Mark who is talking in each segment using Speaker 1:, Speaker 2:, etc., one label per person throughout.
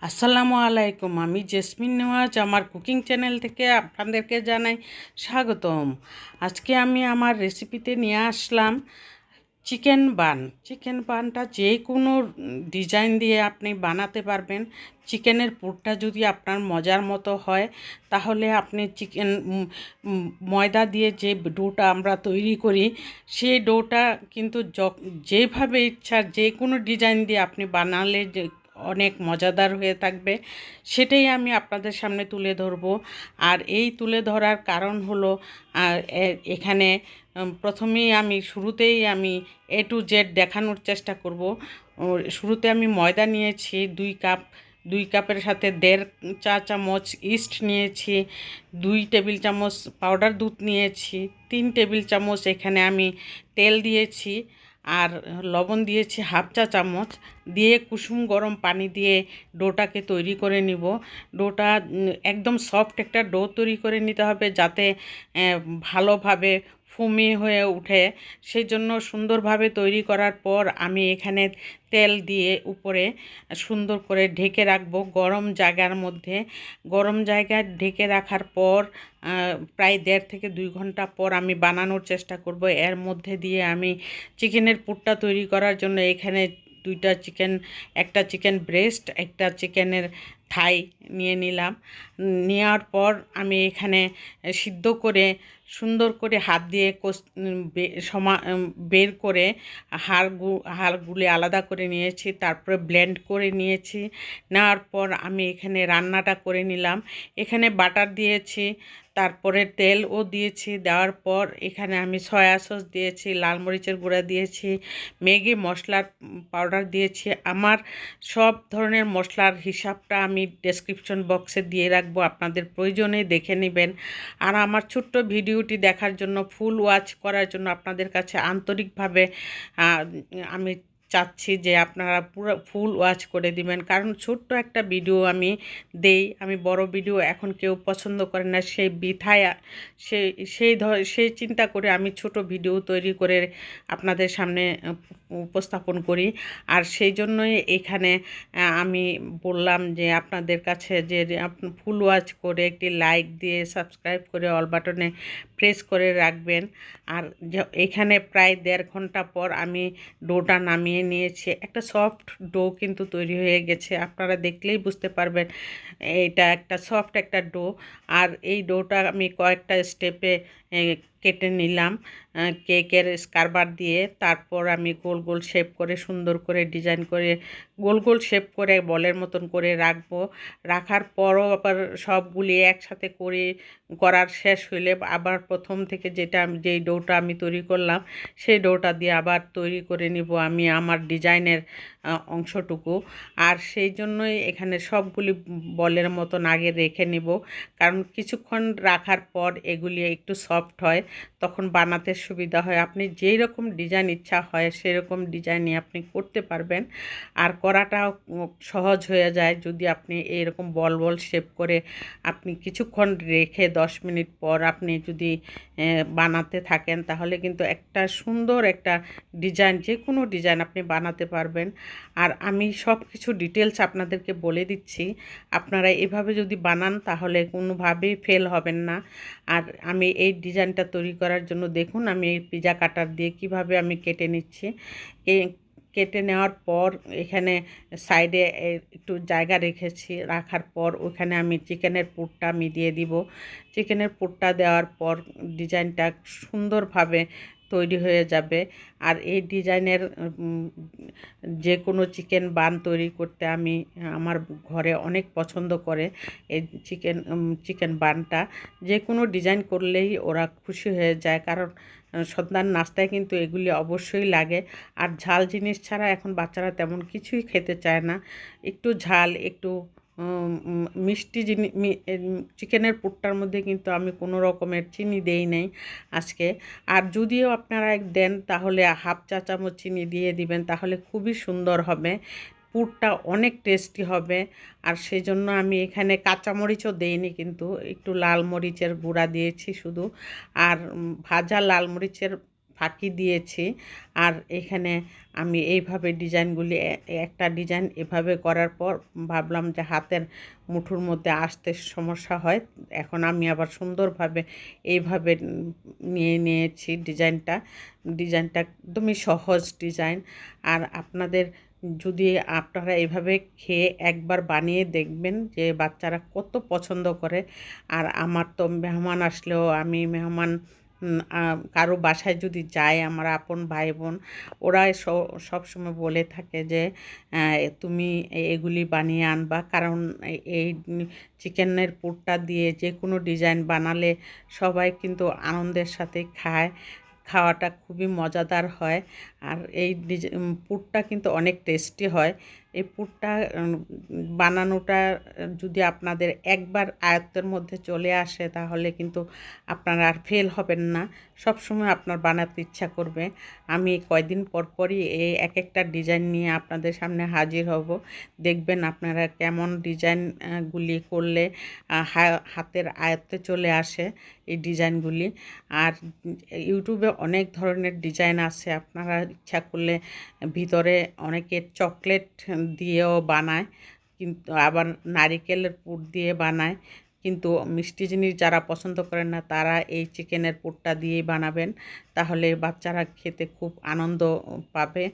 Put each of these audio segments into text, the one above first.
Speaker 1: আসসালামু আলাইকুম। আমি জেসমিন নেওয়াজ আমার কুকিং চ্যানেল থেকে আপনাদেরকে জানাই স্বাগতম। আজকে আমি আমার রেসিপিতে নিয়ে আসলাম চিকেন বান। চিকেন বানটা যে কোনো ডিজাইন দিয়ে আপনি বানাতে পারবেন। চিকেনের পুরটা যদি আপনার মজার মতো হয় তাহলে আপনি ময়দা দিয়ে যে ডোটা আমরা তৈরি করি সেই ডোটা কিন্তু যেভাবে ইচ্ছা যে কোনো ডিজাইন দিয়ে আপনি বানালে যে অনেক মজাদার হয়ে থাকবে, সেটাই আমি আপনাদের সামনে তুলে ধরব। আর এই তুলে ধরার কারণ হলো এখানে প্রথমেই শুরুতেই আমি A to Z দেখানোর চেষ্টা করব। শুরুতে আমি ময়দা নিয়েছি 2 কাপ। 2 কাপের সাথে 1.5 চা চামচ ইস্ট নিয়েছি, 2 টেবিল চামচ পাউডার দুধ নিয়েছি, 3 টেবিল চামচ এখানে আমি তেল দিয়েছি, আর লবণ দিয়েছি 1/2 চা চামচ। দিয়ে কুসুম গরম পানি দিয়ে ডোটাকে তৈরি করে নিব। ডোটা একদম সফট একটা ডো তৈরি করে নিতে হবে, যাতে ভালোভাবে ফুমি হয়ে ওঠে। সেই জন্য সুন্দরভাবে তৈরি করার পর আমি এখানে তেল দিয়ে উপরে সুন্দর করে ঢেকে রাখবো গরম জায়গার মধ্যে। গরম জায়গায় ঢেকে রাখার পর প্রায় 1.5 থেকে 2 ঘন্টা পর আমি বানানোর চেষ্টা করব। এর মধ্যে দিয়ে আমি চিকেনের পুরটা তৈরি করার জন্য এখানে 2টা চিকেন, একটা চিকেন ব্রেস্ট, একটা চিকেনের থাই নিয়ে নিলাম। নেওয়ার পর আমি এখানে সিদ্ধ করে সুন্দর করে হাত দিয়ে বের করে হাড়গুলি আলাদা করে নিয়েছি, তারপরে ব্লেন্ড করে নিয়েছি। নেওয়ার পর আমি এখানে রান্নাটা করে নিলাম। এখানে বাটার দিয়েছি, তারপরে তেলও দিয়েছি। দেওয়ার পর এখানে আমি সয়া সস দিয়েছি, লাল মরিচের গুঁড়া দিয়েছি, ম্যাগি মশলার পাউডার দিয়েছি। আমার সব ধরনের মশলার হিসাবটা আমি ডেসক্রিপশন বক্সে দিয়ে রাখবো, আপনাদের প্রয়োজনে দেখে নেবেন। আর আমার ছোট্ট ভিডিওটি দেখার জন্য, ফুল ওয়াচ করার জন্য আপনাদের কাছে আন্তরিকভাবে আমি চাচ্ছি যে আপনারা পুরো ফুল ওয়াচ করে দিবেন, কারণ ছোট্ট একটা ভিডিও আমি আমি বড় ভিডিও এখন কেউ পছন্দ করে না, সেই বৃথায় সেই চিন্তা করে আমি ছোট ভিডিও তৈরি করে আপনাদের সামনে উপস্থাপন করি। আর সেই জন্যই এখানে আমি বললাম যে আপনাদের কাছে যে ফুল ওয়াচ করে একটি লাইক দিয়ে সাবস্ক্রাইব করে অল বাটনে প্রেস করে রাখবেন। আর এখানে প্রায় 1.5 ঘন্টা পর আমি ডোটা নামিয়ে নিয়েছি। একটা সফট ডো কিন্তু তৈরি হয়ে গেছে, আপনারা দেখলেই বুঝতে পারবেন এটা একটা সফট একটা ডো। আর এই ডোটা আমি কয়েকটা স্টেপে কেটে নিলাম কেকের স্কারবার দিয়ে। তারপর আমি গোল গোল শেপ করে সুন্দর করে ডিজাইন করে গোল গোল শেপ করে বলের মতন করে রাখবো। রাখার পরও আবার সবগুলি একসাথে করার শেষ হইলে আবার প্রথম থেকে যেই ডোটা আমি তৈরি করলাম সেই ডোটা দিয়ে আবার তৈরি করে নিব আমি আমার ডিজাইনের অংশটুকু। আর সেই জন্যই এখানে সবগুলি বলের মতন আগে রেখে নিব, কারণ কিছুক্ষণ রাখার পর এগুলি একটু সফট হয়, তখন বানাতে সুবিধা হয়। আপনি যেই রকম ডিজাইন ইচ্ছা হয় সেরকম ডিজাইনই আপনি করতে পারবেন। আর করাটাও সহজ হয়ে যায় যদি আপনি এইরকম বল বল শেপ করে আপনি কিছুক্ষণ রেখে 10 মিনিট পর আপনি যদি বানাতে থাকেন, তাহলে কিন্তু একটা সুন্দর একটা ডিজাইন, যে কোনো ডিজাইন আপনি বানাতে পারবেন। আর আমি সব কিছু ডিটেলস আপনাদেরকে বলে দিচ্ছি, আপনারা এভাবে যদি বানান তাহলে কোনোভাবেই ফেল হবেন না। আর আমি এই ডিজাইনটা তৈরি করার জন্য দেখুন আমি এই পিজা কাটার দিয়ে কিভাবে আমি কেটে নিচ্ছি। কেটে নেওয়ার পর এখানে সাইডে একটু জায়গা রেখেছি, রাখার পর ওখানে আমি চিকেনের পুরটা আমি দিয়ে দিব। চিকেনের পুরটা দেওয়ার পর ডিজাইনটা সুন্দরভাবে তৈরি হয়ে যাবে। আর এই ডিজাইনের যে কোনো চিকেন বান তৈরি করতে আমার ঘরে অনেক পছন্দ করে এই চিকেন বানটা। যে কোনো ডিজাইন করলেই ওরা খুশি হয়ে যায়, কারণ সন্ধ্যার নাস্তায় কিন্তু এগুলি অবশ্যই লাগে। আর ঝাল জিনিস ছাড়া এখন বাচ্চারা তেমন কিছুই খেতে চায় না। একটু ঝাল, একটু মিষ্টি জিনিস, চিকেনের পুরটার মধ্যে কিন্তু আমি কোনো রকমের চিনি দেই নাই আজকে। আর যদিও আপনারা দেন তাহলে 1/2 চা চামচ চিনি দিয়ে দিবেন, তাহলে খুবই সুন্দর হবে, পুরটা অনেক টেস্টি হবে। আর সেই জন্য আমি এখানে কাঁচামরিচও দেইনি, কিন্তু একটু লাল মরিচের গুঁড়া দিয়েছি শুধু। আর ভাজা লাল মরিচের ফাঁকি দিয়েছি। আর এখানে আমি এইভাবে ডিজাইনগুলি একটা ডিজাইন এভাবে করার পর ভাবলাম যে হাতের মুঠোর মধ্যে আসতে সমস্যা হয়, এখন আমি আবার সুন্দরভাবে এইভাবে নিয়ে নিয়েছি ডিজাইনটা। ডিজাইনটা একদমই সহজ ডিজাইন। আর আপনাদের যদি আপনারা এভাবে খেয়ে একবার বানিয়ে দেখবেন যে বাচ্চারা কত পছন্দ করে। আর আমার তো মেহমান আসলেও আমি মেহমান কারো বাসায় যদি যাই, আমার আপন ভাই বোন, ওরা সবসময় বলে থাকে যে তুমি এগুলি বানিয়ে আনবা, কারণ এই চিকেনের পুরটা দিয়ে যে কোনো ডিজাইন বানালে সবাই কিন্তু আনন্দের সাথে খায়, খাওয়াটা খুবই মজাদার হয়। আর এই পুরটা কিন্তু অনেক টেস্টি হয়। এই পুরটা বানানোটা যদি আপনাদের একবার আয়ত্তের মধ্যে চলে আসে, তাহলে কিন্তু আপনারা আর ফেল হবেন না, সবসময় আপনার বানাতে ইচ্ছা করবে। আমি কয়দিন পর পরই এই এক একটা ডিজাইন নিয়ে আপনাদের সামনে হাজির হব। দেখবেন আপনারা কেমন ডিজাইনগুলি করলে হাতের আয়ত্তে চলে আসে এই ডিজাইনগুলি। আর ইউটিউবে অনেক ধরনের ডিজাইন আছে, আপনারা ইচ্ছা করলে ভিতরে অনেকে চকলেট দিয়েও বানায়, কিন্তু আবার নারিকেলের পুর দিয়ে বানায়। কিন্তু মিষ্টি জিনিস যারা পছন্দ করেন না, তারা এই চিকেনের পুরটা দিয়েই বানাবেন, তাহলে বাচ্চারা খেতে খুব আনন্দ পাবে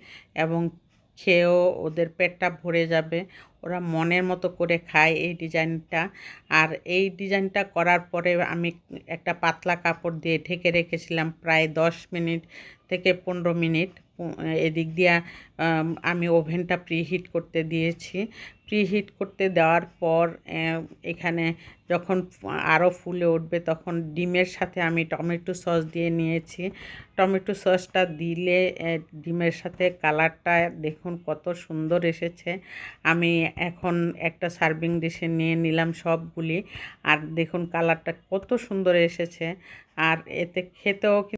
Speaker 1: এবং খেয়েও ওদের পেটটা ভরে যাবে, ওরা মনের মতো করে খায় এই ডিজাইনটা। আর এই ডিজাইনটা করার পরে আমি একটা পাতলা কাপড় দিয়ে ঢেকে রেখেছিলাম প্রায় 10 মিনিট থেকে 15 মিনিট। এদিক দিয়ে আমি ওভেনটা প্রিহিট করতে দিয়েছি। প্রিহিট করতে দেওয়ার পর এখানে যখন আরও ফুলে উঠবে, তখন ডিমের সাথে আমি টমেটো সস দিয়ে নিয়েছি। টমেটো সসটা দিলে ডিমের সাথে কালারটা দেখুন কত সুন্দর এসেছে। আমি এখন একটা সার্ভিং ডিশে নিয়ে নিলাম সবগুলি। আর দেখুন কালারটা কত সুন্দর এসেছে। আর এতে খেতেও